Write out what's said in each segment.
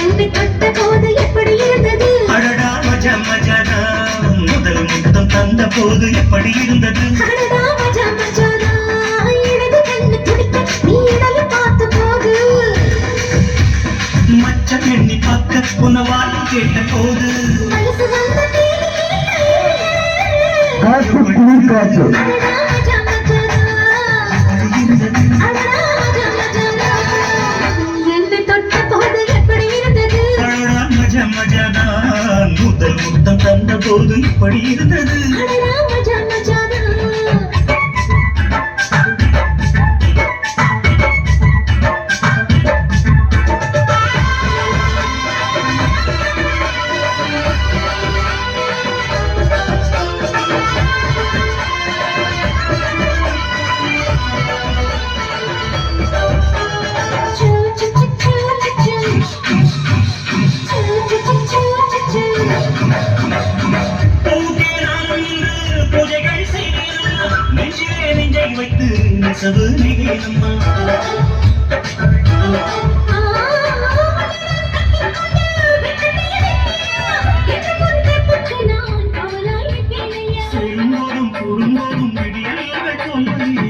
என்னை தொட்ட போது எப்படி இருந்தது அடடா மஜா மஜாதா முதல் முத்தம் தந்த போது எப்படி இருந்தது அடடா மஜா மஜாதா இடது கண்ணு துடிக்க நீ இடைய பார்த்து போகு மச்சம் எண்ணி பார்க்க உன்னை வாழ்த்து கேட்ட போது மனசு வந்த காற்று குளிர் காற்று அடடா மஜா மஜாதா அடடா மஜா மஜாதா என்னை தொட்ட போது எப்படி இருந்தது அடடா மஜா மஜாதா முதல் முத்தம் தந்த போது இப்படி இருந்தது அடடா மஜா மஜாதா வைத்து நெசவு நிகழம்மா செல்லும்போதும் கூடும்போதும் விடியல்கள் தோன்றி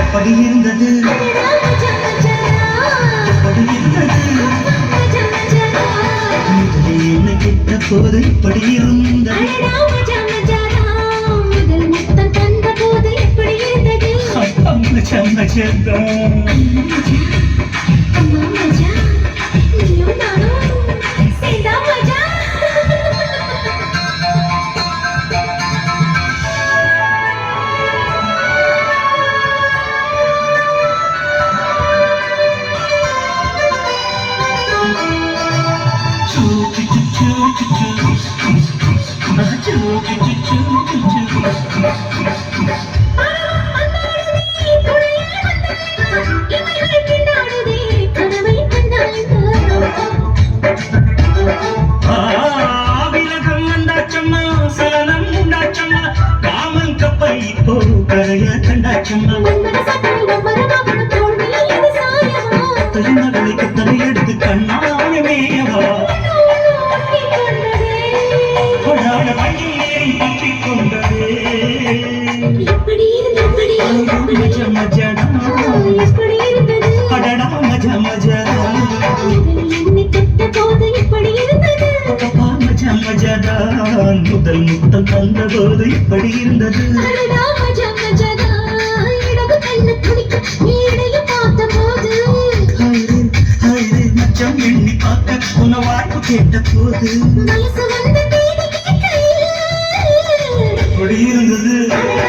எப்படி இருந்தது எப்படி இருந்தது என்னை கிட்ட போது இப்படி இருந்தது மகளை குத்தனை எடுத்து கண்ணாயமேவா பற்றி கொண்டதே மஜா மஜாடா அடடா மஜா மஜாடா மஜா மஜாடா முதல் முத்தம் தந்த போது இப்படி இருந்தது மச்சம் எண்ணி பார்க்க உன்னை வாழ்த்து கேட்ட போது எப்படி இருந்தது